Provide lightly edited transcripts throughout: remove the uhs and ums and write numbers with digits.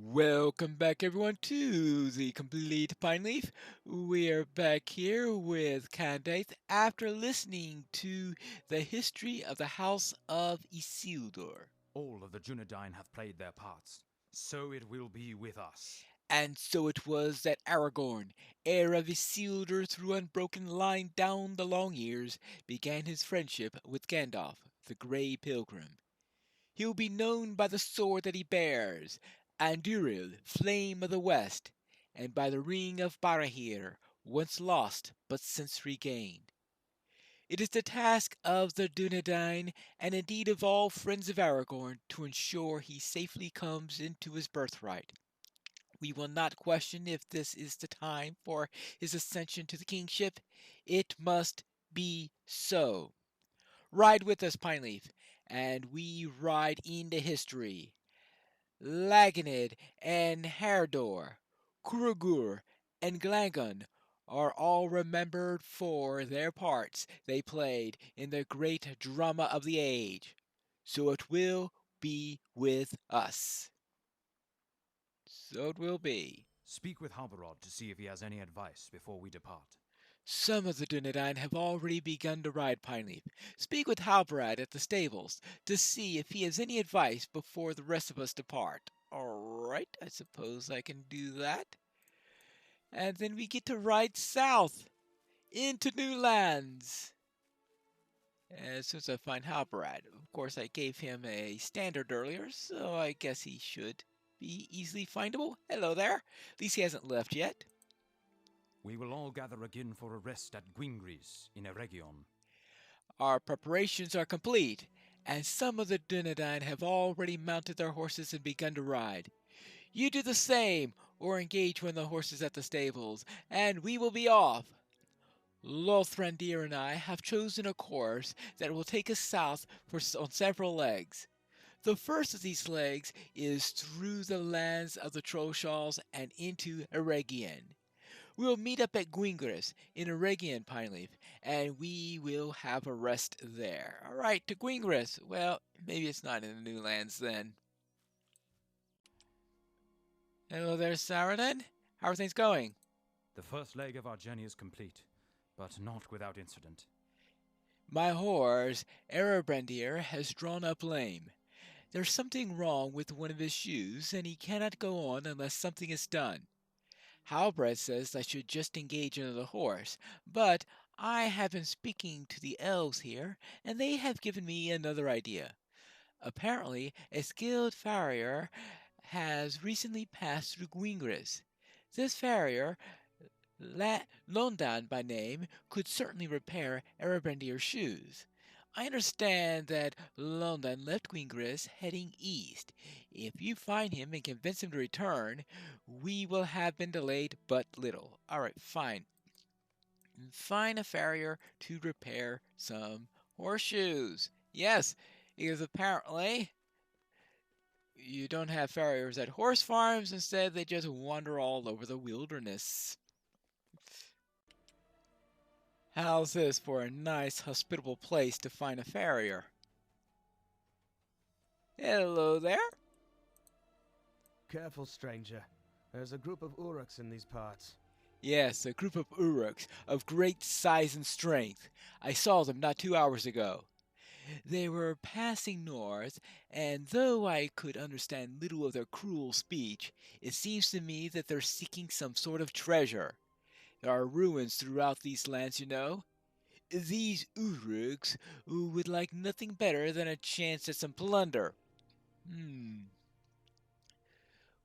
Welcome back everyone to the Complete Pineleaf. We are back here with Candace after listening to the history of the House of Isildur. All of the Dunedain have played their parts, so it will be with us. And so it was that Aragorn, heir of Isildur through unbroken line down the long years, began his friendship with Gandalf, the Grey Pilgrim. He will be known by the sword that he bears, Anduril, Flame of the West, and by the ring of Barahir, once lost but since regained. It is the task of the Dunedain, and indeed of all friends of Aragorn, to ensure he safely comes into his birthright. We will not question if this is the time for his ascension to the kingship. It must be so. Ride with us, Pineleaf, and we ride into history. Laganid and Herdor, Kurugur and Glangon are all remembered for their parts they played in the great drama of the age. So it will be with us. So it will be. Speak with Halbarod to see if he has any advice before we depart. Some of the Dunedain have already begun to ride Pineleaf. Speak with Halbarad at the stables to see if he has any advice before the rest of us depart. Alright, I suppose I can do that. And then we get to ride south into new lands. As soon as I find Halbarad. Of course, I gave him a standard earlier, so I guess he should be easily findable. Hello there. At least he hasn't left yet. We will all gather again for a rest at Gwingris in Eregion. Our preparations are complete, and some of the Dunedain have already mounted their horses and begun to ride. You do the same, or engage one of the horses at the stables, and we will be off. Lothrandir and I have chosen a course that will take us south on several legs. The first of these legs is through the lands of the Trollshalls and into Eregion. We'll meet up at Gwingris in Eregion, Pineleaf, and we will have a rest there. Alright, to Gwingris. Well, maybe it's not in the New Lands then. Hello there, Saradin. How are things going? The first leg of our journey is complete, but not without incident. My horse, Erebrandir, has drawn up lame. There's something wrong with one of his shoes, and he cannot go on unless something is done. Halbrand says I should just engage another horse, but I have been speaking to the elves here, and they have given me another idea. Apparently, a skilled farrier has recently passed through Gwingris. This farrier, Londan by name, could certainly repair Erebrandir's shoes. I understand that Londan left Gwingris heading east. If you find him and convince him to return, we will have been delayed but little. Alright, fine. Find a farrier to repair some horseshoes. Yes, because apparently you don't have farriers at horse farms. Instead, they just wander all over the wilderness. How's this for a nice, hospitable place to find a farrier? Hello there. Careful, stranger. There's a group of Uruks in these parts. Yes, a group of Uruks of great size and strength. I saw them not 2 hours ago. They were passing north, and though I could understand little of their cruel speech, it seems to me that they're seeking some sort of treasure. There are ruins throughout these lands, you know. These Uruks would like nothing better than a chance at some plunder.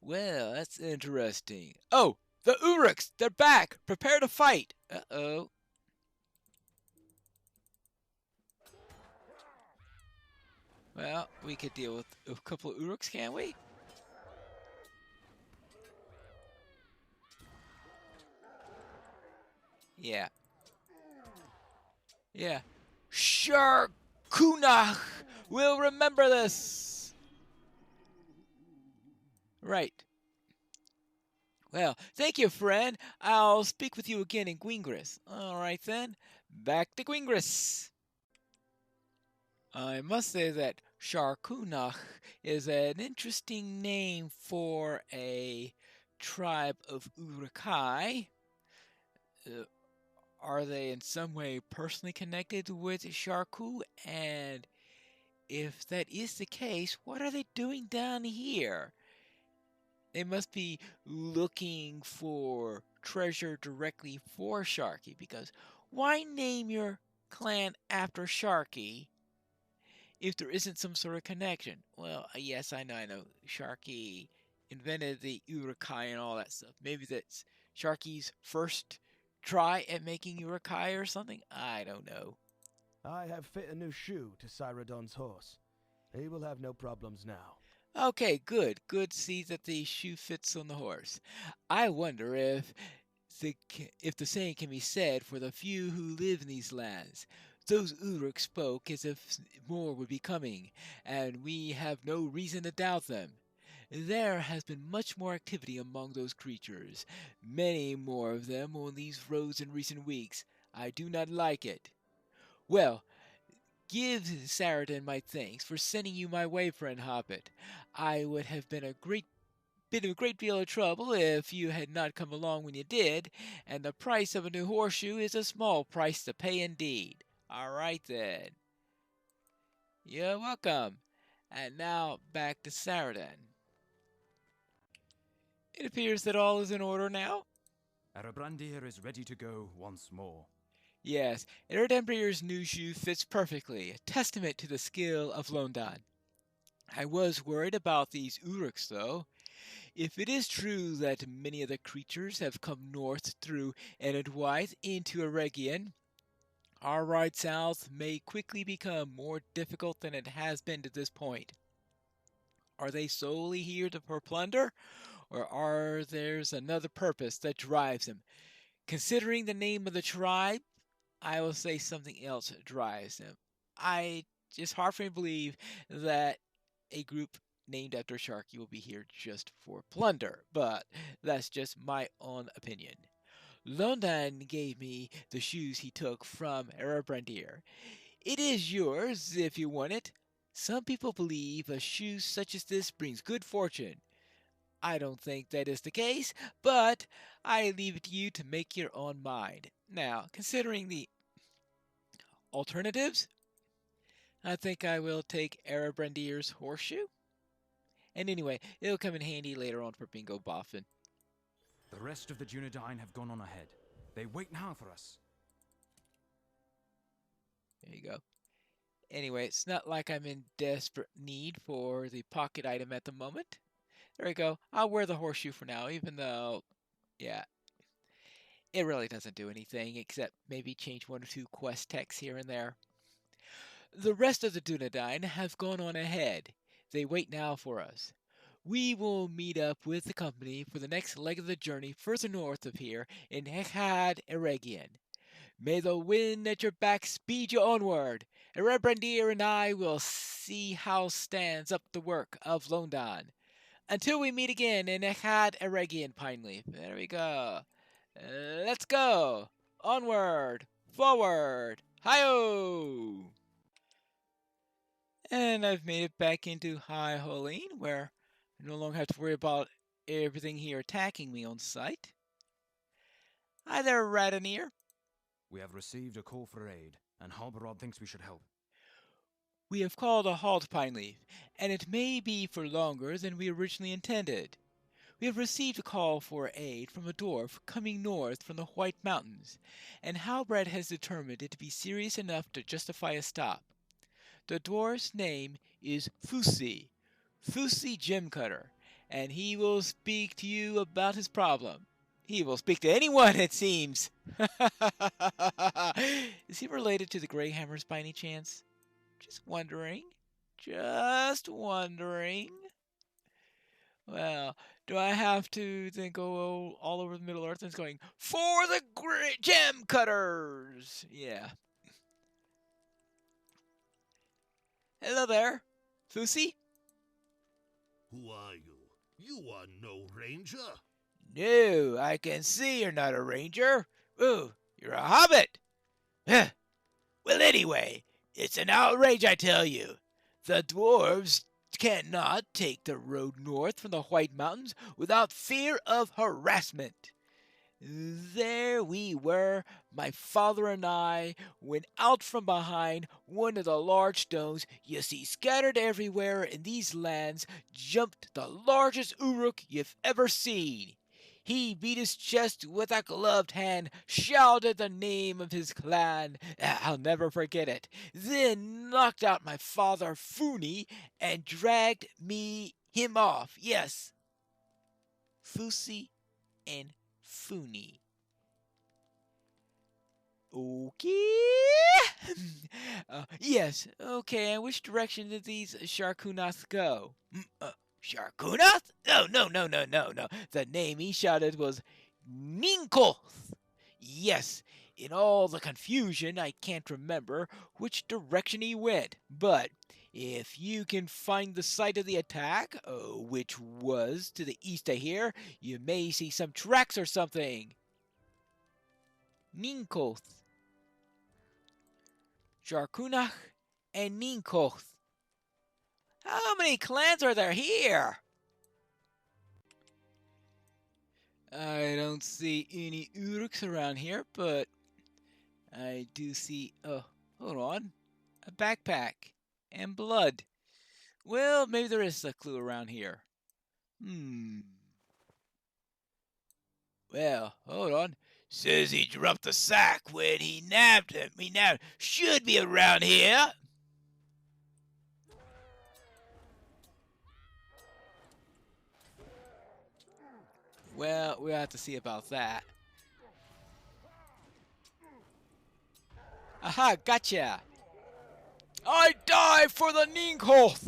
Well, that's interesting. Oh, the Uruks! They're back! Prepare to fight! Uh-oh. Well, we could deal with a couple of Uruks, can't we? Yeah. Yeah. Sure, Kunach will remember this! Right. Well, thank you, friend. I'll speak with you again in Gwingris. Alright then, back to Gwingris. I must say that Sharkunach is an interesting name for a tribe of Uruk-hai. Uh, are they in some way personally connected with Sharku? And if that is the case, what are they doing down here? They must be looking for treasure directly for Sharky, because why name your clan after Sharky if there isn't some sort of connection? Well, yes, I know. Sharky invented the Uruk-hai and all that stuff. Maybe that's Sharky's first try at making Uruk-hai or something? I don't know. I have fit a new shoe to Cyrodiil's horse. He will have no problems now. Okay, good. Good to see that the shoe fits on the horse. I wonder if the same can be said for the few who live in these lands. Those Uruk spoke as if more would be coming, and we have no reason to doubt them. There has been much more activity among those creatures, many more of them on these roads in recent weeks. I do not like it. Well, give Saradin my thanks for sending you my way, friend Hobbit. I would have been a great deal of trouble if you had not come along when you did, and the price of a new horseshoe is a small price to pay indeed. All right then. You're welcome. And now back to Saradin. It appears that all is in order now. Erebrandir is ready to go once more. Yes, Eredembrir's new shoe fits perfectly, a testament to the skill of Londan. I was worried about these Uruks, though. If it is true that many of the creatures have come north through Enedwaith into Eregion, our ride south may quickly become more difficult than it has been to this point. Are they solely here for plunder, or are there's another purpose that drives them? Considering the name of the tribe, I will say something else drives them. It's hard for me to believe that a group named after Sharky will be here just for plunder, but that's just my own opinion. Londan gave me the shoes he took from Erebrandir. It is yours if you want it. Some people believe a shoe such as this brings good fortune. I don't think that is the case, but I leave it to you to make your own mind. Now, considering the alternatives, I think I will take Erebrandir's horseshoe. And anyway, it'll come in handy later on for bingo boffin. The rest of the Dunedain have gone on ahead. They wait now for us. There you go. Anyway, it's not like I'm in desperate need for the pocket item at the moment. There we go. I'll wear the horseshoe for now, even though, yeah, it really doesn't do anything except maybe change one or two quest texts here and there. The rest of the Dunedain have gone on ahead. They wait now for us. We will meet up with the company for the next leg of the journey further north of here in Hechad Eregion. May the wind at your back speed you onward. Erebrandir and I will see how stands up the work of Londan. Until we meet again in Echad Eregion, Pineleaf. There we go. Let's go. Onward. Forward. Hi-oh! And I've made it back into High Holine, where I no longer have to worry about everything here attacking me on sight. Hi there, Radonir. We have received a call for aid, and Halbarad thinks we should help. We have called a halt, Pineleaf, and it may be for longer than we originally intended. We have received a call for aid from a dwarf coming north from the White Mountains, and Halbrad has determined it to be serious enough to justify a stop. The dwarf's name is Fusi Gemcutter, and he will speak to you about his problem. He will speak to anyone, it seems. Is he related to the Greyhammers by any chance? Just wondering. Just wondering. Well, do I have to then go all over the Middle Earth and it's going, for the gem cutters? Yeah. Hello there, Fusi. Who are you? You are no ranger. No, I can see you're not a ranger. Ooh, you're a hobbit. Huh. Well, anyway, it's an outrage, I tell you. The dwarves cannot take the road north from the White Mountains without fear of harassment. There we were, my father and I, when out from behind one of the large stones you see scattered everywhere in these lands jumped the largest Uruk you've ever seen. He beat his chest with a gloved hand, shouted the name of his clan, I'll never forget it, then knocked out my father Funi and dragged him off. Yes, Fusi and Funi. Okay. Yes. Okay. And which direction did these Sharkunath go? Sharkunath? No, no, no, no, no, no. The name he shouted was Ninkoth. Yes. In all the confusion, I can't remember which direction he went. But if you can find the site of the attack, which was to the east of here, you may see some tracks or something. Ninkoth. Sharkunach and Ninkoth. How many clans are there here? I don't see any Uruks around here, but I do see, hold on, a backpack and blood. Well, maybe there is a clue around here. Well, hold on. Says he dropped the sack when he nabbed him. He nabbed. Should be around here. Well, we'll have to see about that. Aha, gotcha. I die for the Ninkoth.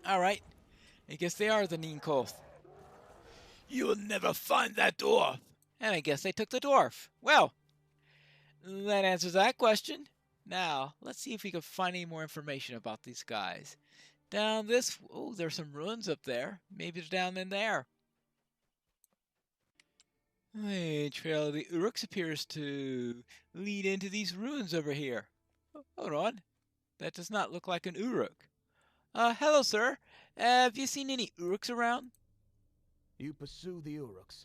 Alright, I guess they are the Ninkoth. You'll never find that dwarf. And I guess they took the dwarf. Well, that answers that question. Now, let's see if we can find any more information about these guys. Down this... Oh, there's some ruins up there. Maybe they're down in there. The trail of the Uruks appears to lead into these ruins over here. Hold on. That does not look like an Uruk. Hello, sir. Have you seen any Uruks around? You pursue the Uruks.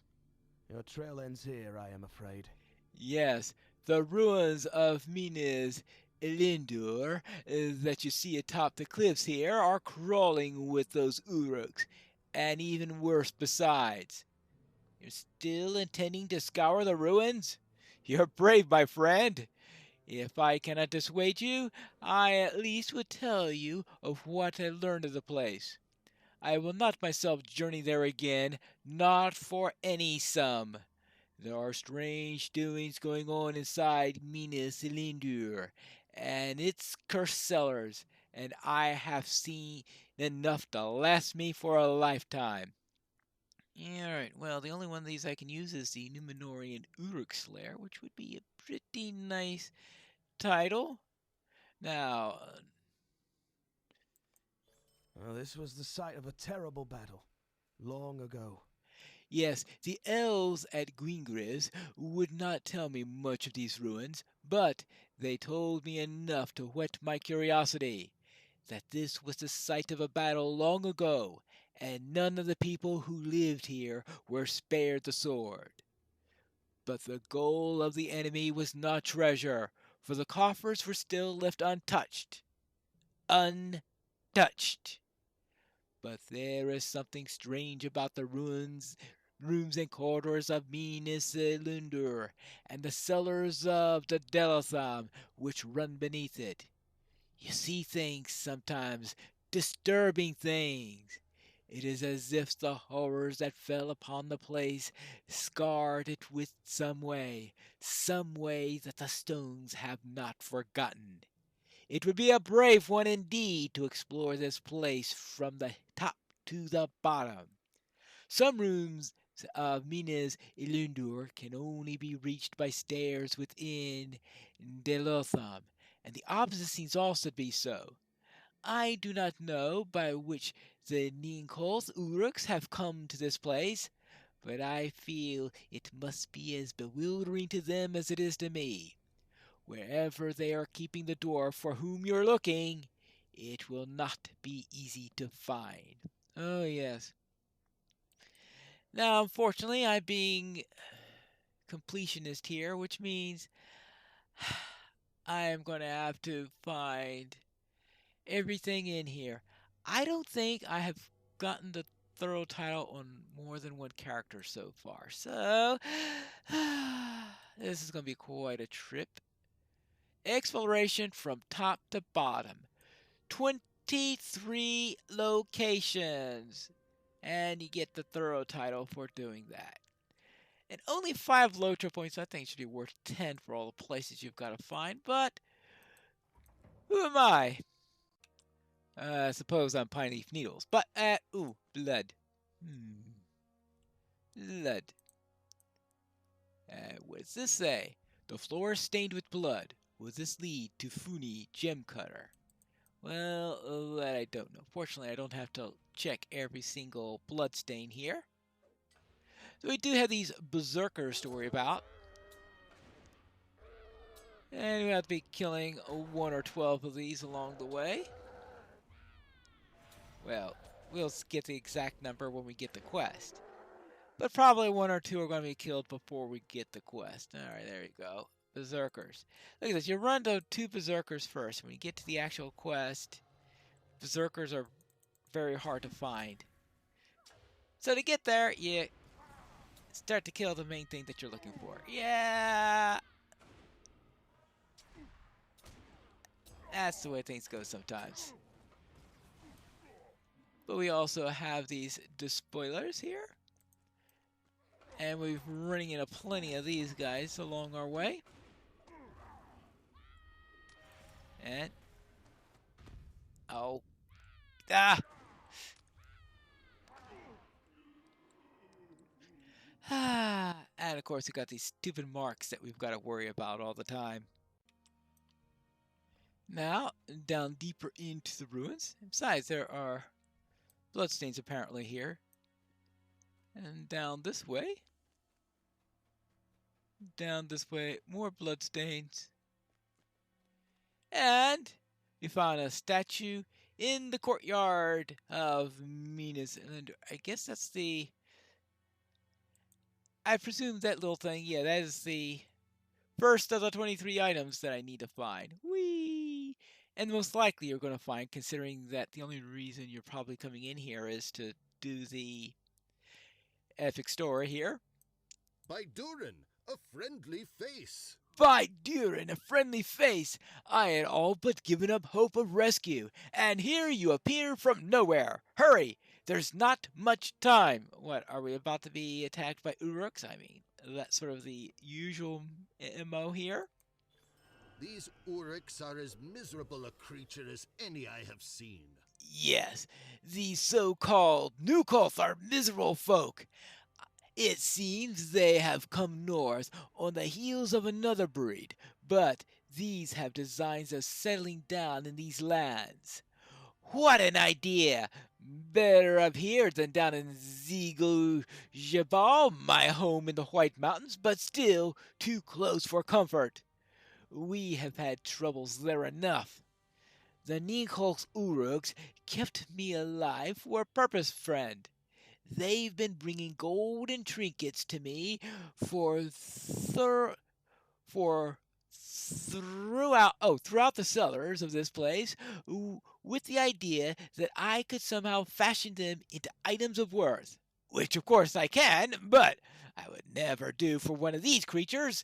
Your trail ends here, I am afraid. Yes, the ruins of Minas Ilindur that you see atop the cliffs here are crawling with those Uruks, and even worse besides. You're still intending to scour the ruins? You're brave, my friend. If I cannot dissuade you, I at least would tell you of what I learned of the place. I will not myself journey there again, not for any sum. There are strange doings going on inside Minas Ilindur and its cursed cellars, and I have seen enough to last me for a lifetime. Alright, well, the only one of these I can use is the Numenorian Uruk Slayer, which would be a pretty nice title. Now, Well, this was the site of a terrible battle, long ago. yes, the elves at Gwingriz would not tell me much of these ruins, but they told me enough to whet my curiosity. That this was the site of a battle long ago, and none of the people who lived here were spared the sword. But the goal of the enemy was not treasure, for the coffers were still left untouched. Untouched. But there is something strange about the rooms and corridors of Minas Lundur, and the cellars of the Delatham which run beneath it. You see things sometimes, disturbing things. It is as if the horrors that fell upon the place scarred it with some way that the stones have not forgotten. It would be a brave one indeed to explore this place from the top to the bottom. Some rooms of Minas Ilundur can only be reached by stairs within Delotham, and the opposite seems also to be so. I do not know by which the Ninkoth Uruks have come to this place, but I feel it must be as bewildering to them as it is to me. Wherever they are keeping the dwarf for whom you're looking, It will not be easy to find. Oh, yes. Now, unfortunately, I'm being completionist here, which means I am going to have to find everything in here. I don't think I have gotten the thorough title on more than one character so far. So, this is going to be quite a trip. Exploration from top to bottom. 23 locations. And you get the thorough title for doing that. And only 5 Lotro points. I think it should be worth 10 for all the places you've got to find. But who am I? I suppose I'm Pineleaf Needles. But, ooh, blood. Blood. What does this say? The floor is stained with blood. Will this lead to Funi Gem Cutter? Well, that I don't know. Fortunately, I don't have to check every single blood stain here. So we do have these berserkers to worry about. And we have to be killing 1 or 12 of these along the way. Well, we'll get the exact number when we get the quest. But probably 1 or 2 are going to be killed before we get the quest. Alright, there you go. Berserkers. Look at this. You run to 2 berserkers first. When you get to the actual quest, berserkers are very hard to find. So to get there, you start to kill the main thing that you're looking for. Yeah! That's the way things go sometimes. But we also have these despoilers here. And we're running into plenty of these guys along our way. And... oh. Ah! And of course we got these stupid marks that we've got to worry about all the time. Now, down deeper into the ruins. Besides, there are bloodstains apparently here. And down this way. Down this way, more bloodstains. And we found a statue in the courtyard of Minas. And I guess that's the... I presume that little thing, yeah, that is the first of the 23 items that I need to find. Whee! And most likely you're going to find, considering that the only reason you're probably coming in here is to do the epic story here. By Durin, a friendly face. By Durin, a friendly face, I had all but given up hope of rescue, and here you appear from nowhere. Hurry! There's not much time. What, are we about to be attacked by Uruks? I mean, that's sort of the usual MO here. These Uruks are as miserable a creature as any I have seen. Yes, these so-called Nukoth are miserable folk. It seems they have come north on the heels of another breed, but these have designs of settling down in these lands. What an idea! Better up here than down in Zigu Jabal, my home in the White Mountains, but still too close for comfort. We have had troubles there enough. The Ninkol's Uruks kept me alive for a purpose, friend. They've been bringing gold and trinkets to me throughout the cellars of this place, with the idea that I could somehow fashion them into items of worth. Which of course I can, but I would never do for one of these creatures.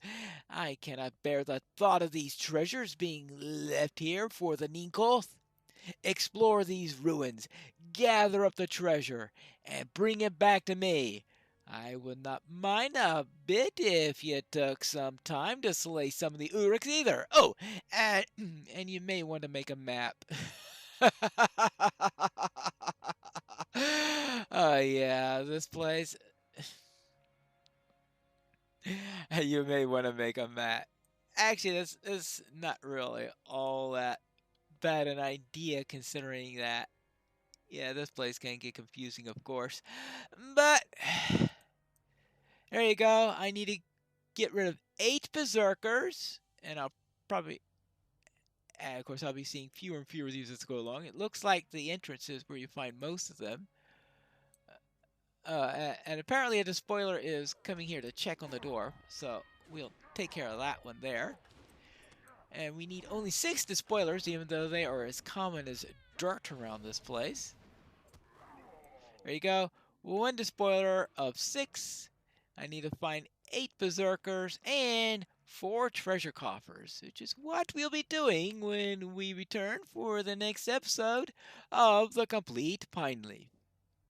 I cannot bear the thought of these treasures being left here for the Ninkoth. Explore these ruins, gather up the treasure, and bring it back to me. I would not mind a bit if you took some time to slay some of the Uruks either. Oh, and you may want to make a map. Oh yeah, this place. You may want to make a map. Actually, this is not really all that bad an idea, considering that, yeah, this place can get confusing, of course. But there you go. I need to get rid of 8 berserkers, and I'll probably And of course, I'll be seeing fewer and fewer of these as I go along. It looks like the entrance is where you find most of them. And apparently a despoiler is coming here to check on the door, so we'll take care of that one there. And we need only 6 despoilers, even though they are as common as dirt around this place. There you go. 1 despoiler of 6. I need to find 8 berserkers and 4 treasure coffers, which is what we'll be doing when we return for the next episode of the Complete Pineleaf.